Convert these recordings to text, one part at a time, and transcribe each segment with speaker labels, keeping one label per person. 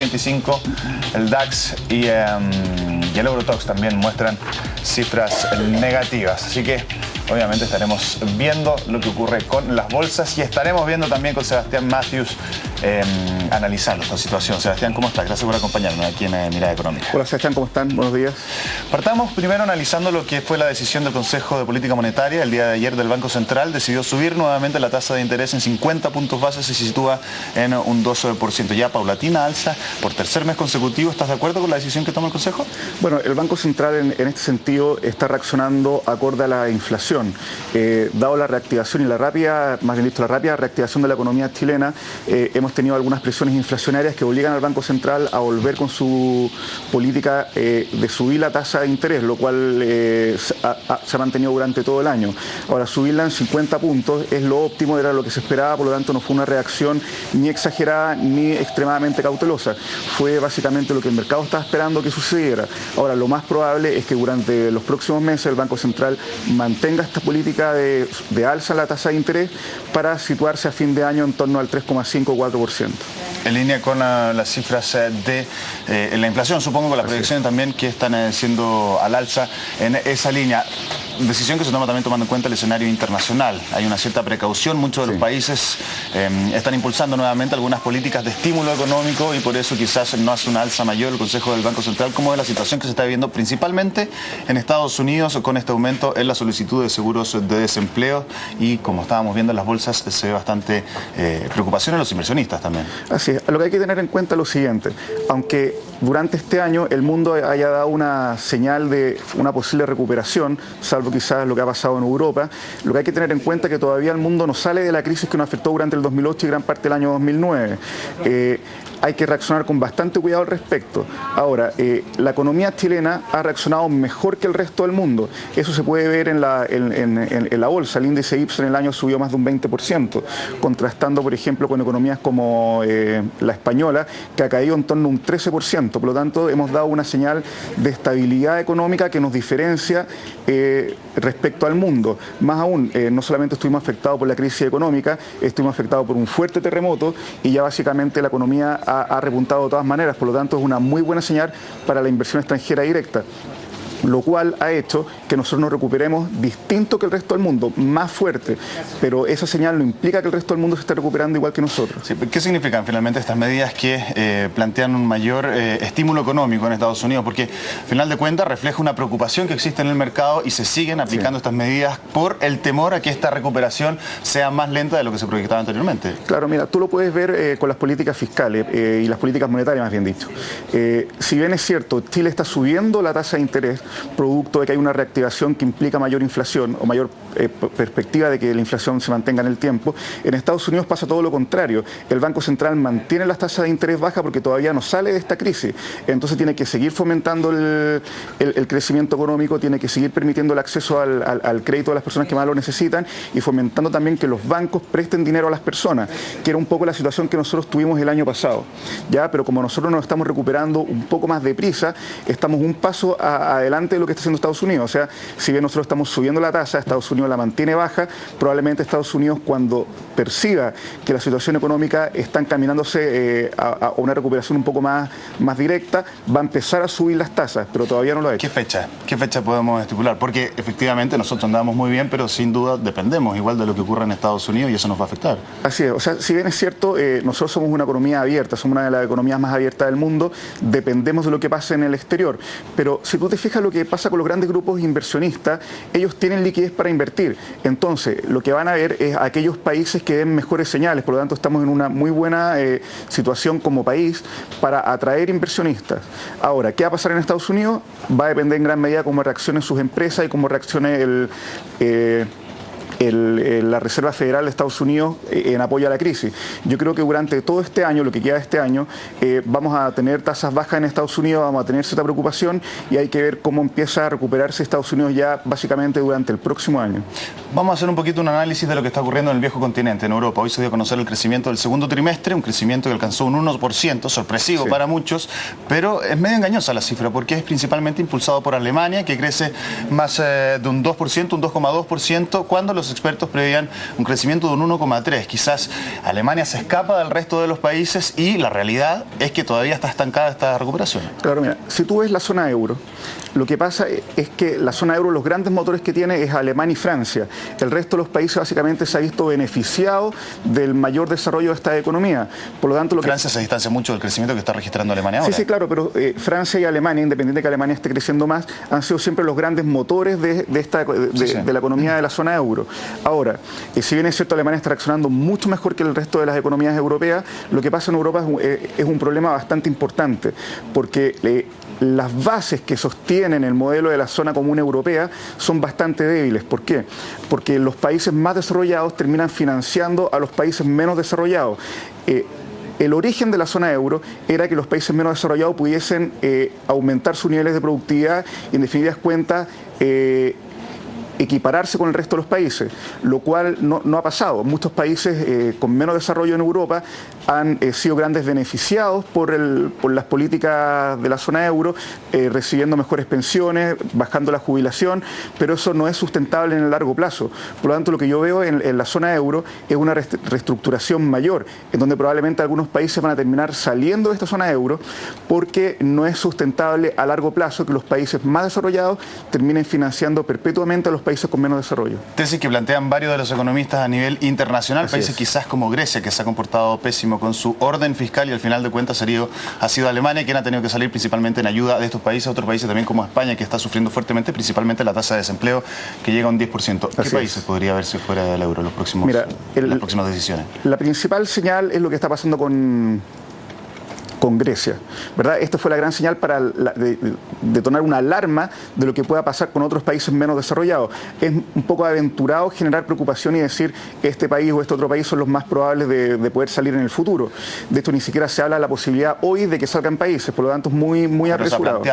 Speaker 1: 25, el DAX y el Eurostoxx también muestran cifras negativas. Así que obviamente estaremos viendo lo que ocurre con las bolsas y estaremos viendo también con Sebastián Matthews analizando esta situación. Sebastián, ¿cómo estás? Gracias por acompañarnos aquí en Mirada Económica.
Speaker 2: Hola Sebastián, ¿cómo están? Buenos días.
Speaker 1: Partamos primero analizando lo que fue la decisión del Consejo de Política Monetaria el día de ayer del Banco Central. Decidió subir nuevamente la tasa de interés en 50 puntos bases y se sitúa en un 12%. Ya paulatina alza por tercer mes consecutivo. ¿Estás de acuerdo con la decisión que toma el Consejo?
Speaker 2: Bueno, el Banco Central en este sentido está reaccionando acorde a la inflación. Dado la reactivación y la rápida reactivación de la economía chilena, hemos tenido algunas presiones inflacionarias que obligan al Banco Central a volver con su política de subir la tasa de interés, lo cual se ha mantenido durante todo el año. Ahora, subirla en 50 puntos es lo óptimo, era lo que se esperaba, por lo tanto no fue una reacción ni exagerada ni extremadamente cautelosa. Fue básicamente lo que el mercado estaba esperando que sucediera. Ahora, lo más probable es que durante los próximos meses el Banco Central mantenga esta política de alza en la tasa de interés para situarse a fin de año en torno al 3,5-4%.
Speaker 1: En línea con las cifras de la inflación, supongo, con las proyecciones también que están siendo al alza en esa línea. Decisión que se toma también tomando en cuenta el escenario internacional. Hay una cierta precaución, muchos de los países están impulsando nuevamente algunas políticas de estímulo económico y por eso quizás no hace una alza mayor el Consejo del Banco Central, como es la situación que se está viviendo principalmente en Estados Unidos con este aumento en la solicitud de seguros de desempleo y como estábamos viendo en las bolsas se ve bastante preocupación en los inversionistas también.
Speaker 2: Así es. Lo que hay que tener en cuenta es lo siguiente, aunque durante este año el mundo haya dado una señal de una posible recuperación, salvo quizás lo que ha pasado en Europa, lo que hay que tener en cuenta es que todavía el mundo no sale de la crisis que nos afectó durante el 2008 y gran parte del año 2009. Hay que reaccionar con bastante cuidado al respecto. Ahora, la economía chilena ha reaccionado mejor que el resto del mundo. Eso se puede ver en la bolsa. El índice IPSA en el año subió más de un 20%, contrastando, por ejemplo, con economías como la española, que ha caído en torno a un 13%. Por lo tanto, hemos dado una señal de estabilidad económica que nos diferencia respecto al mundo. Más aún, no solamente estuvimos afectados por la crisis económica, estuvimos afectados por un fuerte terremoto y ya básicamente la economía ha repuntado de todas maneras, por lo tanto es una muy buena señal para la inversión extranjera directa, lo cual ha hecho que nosotros nos recuperemos distinto que el resto del mundo, más fuerte, pero esa señal no implica que el resto del mundo se esté recuperando igual que nosotros.
Speaker 1: Sí, ¿qué significan finalmente estas medidas que plantean un mayor estímulo económico en Estados Unidos? Porque al final de cuentas refleja una preocupación que existe en el mercado y se siguen aplicando estas medidas por el temor a que esta recuperación sea más lenta de lo que se proyectaba anteriormente.
Speaker 2: Claro, mira, tú lo puedes ver con las políticas fiscales y las políticas monetarias, más bien dicho. Si bien es cierto, Chile está subiendo la tasa de interés, producto de que hay una reactivación que implica mayor inflación o mayor perspectiva de que la inflación se mantenga en el tiempo. En Estados Unidos pasa todo lo contrario. El Banco Central mantiene las tasas de interés bajas porque todavía no sale de esta crisis. Entonces tiene que seguir fomentando el crecimiento económico, tiene que seguir permitiendo el acceso al crédito a las personas que más lo necesitan y fomentando también que los bancos presten dinero a las personas, que era un poco la situación que nosotros tuvimos el año pasado. ¿Ya? Pero como nosotros nos estamos recuperando un poco más deprisa, estamos un paso adelante de lo que está haciendo Estados Unidos. O sea, si bien nosotros estamos subiendo la tasa, Estados Unidos la mantiene baja, probablemente Estados Unidos cuando perciba que la situación económica está encaminándose a una recuperación un poco más directa, va a empezar a subir las tasas, pero todavía no lo ha hecho.
Speaker 1: ¿Qué fecha podemos estipular? Porque efectivamente nosotros andamos muy bien, pero sin duda dependemos igual de lo que ocurra en Estados Unidos y eso nos va a afectar.
Speaker 2: Así es, o sea, si bien es cierto, nosotros somos una economía abierta, somos una de las economías más abiertas del mundo, dependemos de lo que pase en el exterior, pero si tú te fijas lo que pasa con los grandes grupos inversionistas, ellos tienen liquidez para invertir. Entonces, lo que van a ver es aquellos países que den mejores señales. Por lo tanto, estamos en una muy buena situación como país para atraer inversionistas. Ahora, ¿qué va a pasar en Estados Unidos? Va a depender en gran medida cómo reaccionen sus empresas y cómo reaccione la Reserva Federal de Estados Unidos en apoyo a la crisis. Yo creo que durante todo este año, lo que queda de este año, vamos a tener tasas bajas en Estados Unidos, vamos a tener cierta preocupación y hay que ver cómo empieza a recuperarse Estados Unidos ya básicamente durante el próximo año.
Speaker 1: Vamos a hacer un poquito un análisis de lo que está ocurriendo en el viejo continente, en Europa. Hoy se dio a conocer el crecimiento del segundo trimestre, un crecimiento que alcanzó un 1%, sorpresivo para muchos, pero es medio engañosa la cifra porque es principalmente impulsado por Alemania, que crece más de un 2%, un 2,2%, cuando los los expertos prevían un crecimiento de un 1,3. Quizás Alemania se escapa del resto de los países y la realidad es que todavía está estancada esta recuperación.
Speaker 2: Claro, mira, si tú ves la zona euro, lo que pasa es que la zona euro, los grandes motores que tiene es Alemania y Francia. El resto de los países básicamente se ha visto beneficiado del mayor desarrollo de esta economía. Por lo tanto,
Speaker 1: Francia se distancia mucho del crecimiento que está registrando Alemania ahora.
Speaker 2: Sí, sí, claro, pero Francia y Alemania, independiente de que Alemania esté creciendo más, han sido siempre los grandes motores de la economía de la zona euro. Ahora, si bien es cierto, Alemania está reaccionando mucho mejor que el resto de las economías europeas, lo que pasa en Europa es un problema bastante importante, porque las bases que sostienen el modelo de la zona común europea son bastante débiles. ¿Por qué? Porque los países más desarrollados terminan financiando a los países menos desarrollados. El origen de la zona euro era que los países menos desarrollados pudiesen aumentar sus niveles de productividad y, en definidas cuentas, equipararse con el resto de los países, lo cual no ha pasado. Muchos países con menos desarrollo en Europa han sido grandes beneficiados por las políticas de la zona euro, recibiendo mejores pensiones, bajando la jubilación, pero eso no es sustentable en el largo plazo. Por lo tanto, lo que yo veo en la zona euro es una reestructuración mayor, en donde probablemente algunos países van a terminar saliendo de esta zona euro porque no es sustentable a largo plazo que los países más desarrollados terminen financiando perpetuamente a los países con menos desarrollo.
Speaker 1: Tesis que plantean varios de los economistas a nivel internacional. Así países es. Quizás como Grecia, que se ha comportado pésimo con su orden fiscal y al final de cuentas ha sido Alemania quien ha tenido que salir principalmente en ayuda de estos países, otros países también como España, que está sufriendo fuertemente, principalmente la tasa de desempleo que llega a un 10%. ¿Qué países podría verse fuera del euro en las próximas decisiones? La
Speaker 2: principal señal es lo que está pasando con Grecia, ¿verdad? Esta fue la gran señal para detonar una alarma de lo que pueda pasar con otros países menos desarrollados. Es un poco aventurado generar preocupación y decir que este país o este otro país son los más probables de poder salir en el futuro. De esto ni siquiera se habla de la posibilidad hoy de que salgan países, por lo tanto es muy apresurado.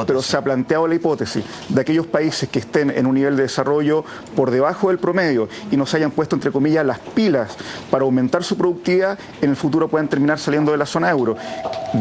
Speaker 2: Pero se ha planteado la hipótesis de aquellos países que estén en un nivel de desarrollo por debajo del promedio y no se hayan puesto, entre comillas, las pilas para aumentar su productividad, en el futuro puedan terminar saliendo de la zona euro.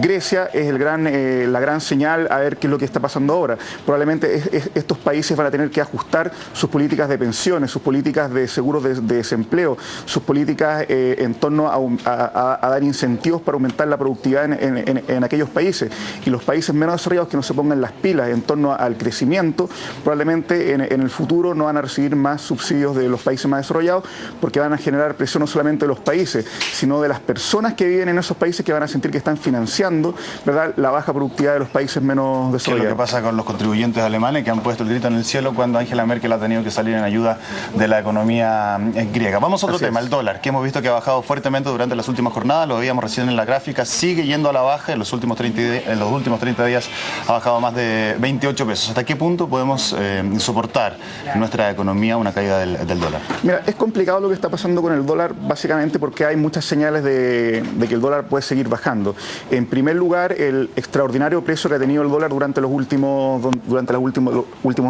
Speaker 2: Grecia es la gran señal a ver qué es lo que está pasando ahora. Probablemente estos países van a tener que ajustar sus políticas de pensiones, sus políticas de seguros de desempleo, sus políticas en torno a dar incentivos para aumentar la productividad en aquellos países. Y los países menos desarrollados que no se pongan las pilas en torno al crecimiento, probablemente en el futuro no van a recibir más subsidios de los países más desarrollados, porque van a generar presión no solamente de los países, sino de las personas que viven en esos países, que van a sentir que están financiando, ¿verdad?, la baja productividad de los países menos desarrollados.
Speaker 1: ¿Qué es lo que pasa con los contribuyentes alemanes que han puesto el grito en el cielo cuando Angela Merkel ha tenido que salir en ayuda de la economía griega? Vamos a otro tema, el dólar, que hemos visto que ha bajado fuertemente durante las últimas jornadas, lo veíamos recién en la gráfica, sigue yendo a la baja, en los últimos 30 días ha bajado más de 28 pesos. ¿Hasta qué punto podemos soportar en nuestra economía una caída del dólar?
Speaker 2: Mira, es complicado lo que está pasando con el dólar, básicamente porque hay muchas señales de que el dólar puede seguir bajando. En primer lugar, el extraordinario precio que ha tenido el dólar durante los últimos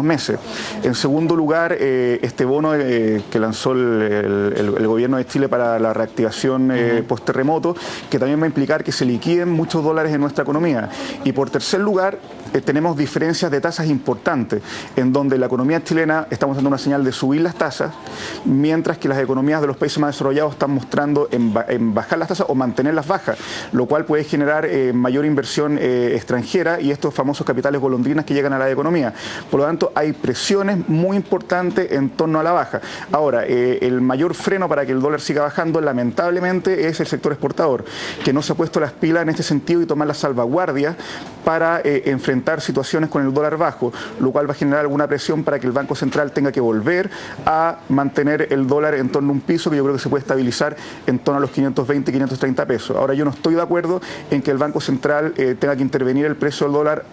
Speaker 2: meses. En segundo lugar, este bono que lanzó el gobierno de Chile para la reactivación post-terremoto, que también va a implicar que se liquiden muchos dólares en nuestra economía. Y por tercer lugar, tenemos diferencias de tasas importantes, en donde la economía chilena estamos dando una señal de subir las tasas, mientras que las economías de los países más desarrollados están mostrando en bajar las tasas o mantenerlas bajas, lo cual puede generar mayor inversión extranjera y estos famosos capitales golondrinas que llegan a la economía. Por lo tanto, hay presiones muy importantes en torno a la baja. Ahora, el mayor freno para que el dólar siga bajando, lamentablemente, es el sector exportador, que no se ha puesto las pilas en este sentido y tomar las salvaguardias para enfrentar situaciones con el dólar bajo, lo cual va a generar alguna presión para que el Banco Central tenga que volver a mantener el dólar en torno a un piso que yo creo que se puede estabilizar en torno a los 520, 530 pesos. Ahora, yo no estoy de acuerdo en que el Banco Central tenga que intervenir el precio del dólar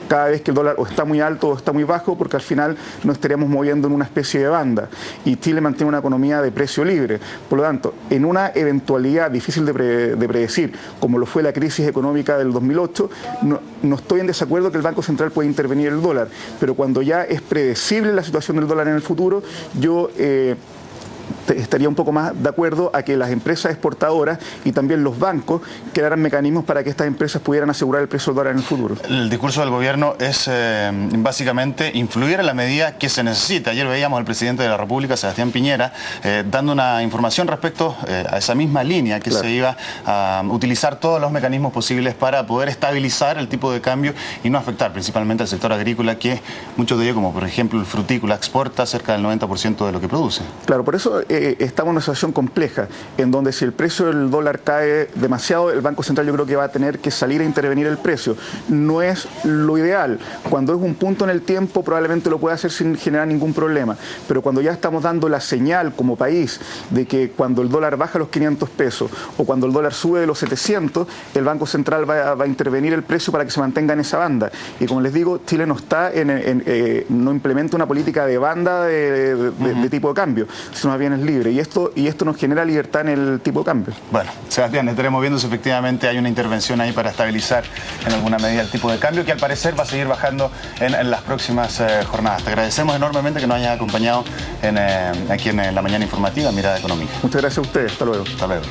Speaker 2: cada vez que el dólar o está muy alto o está muy bajo, porque al final nos estaríamos moviendo en una especie de banda y Chile mantiene una economía de precio libre. Por lo tanto, en una eventualidad difícil de predecir, como lo fue la crisis económica del 2008, no estoy en desacuerdo que el Banco Central pueda intervenir el dólar, pero cuando ya es predecible la situación del dólar en el futuro, yo estaría un poco más de acuerdo a que las empresas exportadoras y también los bancos crearan mecanismos para que estas empresas pudieran asegurar el precio del dólar en el futuro.
Speaker 1: El discurso del gobierno es básicamente influir en la medida que se necesita. Ayer veíamos al presidente de la República, Sebastián Piñera, dando una información respecto a esa misma línea, que se iba a utilizar todos los mecanismos posibles para poder estabilizar el tipo de cambio y no afectar principalmente al sector agrícola, que muchos de ellos, como por ejemplo el frutícola, exporta cerca del 90% de lo que produce.
Speaker 2: Claro, por eso estamos en una situación compleja, en donde si el precio del dólar cae demasiado, el Banco Central yo creo que va a tener que salir a intervenir el precio. No es lo ideal. Cuando es un punto en el tiempo, probablemente lo puede hacer sin generar ningún problema. Pero cuando ya estamos dando la señal como país de que cuando el dólar baja los 500 pesos o cuando el dólar sube de los 700, el Banco Central va a intervenir el precio para que se mantenga en esa banda. Y como les digo, Chile no está no implementa una política de banda de tipo de cambio, sino más bien es libre. Y esto nos genera libertad en el tipo de cambio.
Speaker 1: Bueno, Sebastián, estaremos viendo si efectivamente hay una intervención ahí para estabilizar en alguna medida el tipo de cambio, que al parecer va a seguir bajando en las próximas jornadas. Te agradecemos enormemente que nos hayas acompañado aquí en la mañana informativa Mirada Económica.
Speaker 2: Muchas gracias a ustedes. Hasta luego.
Speaker 1: Hasta luego.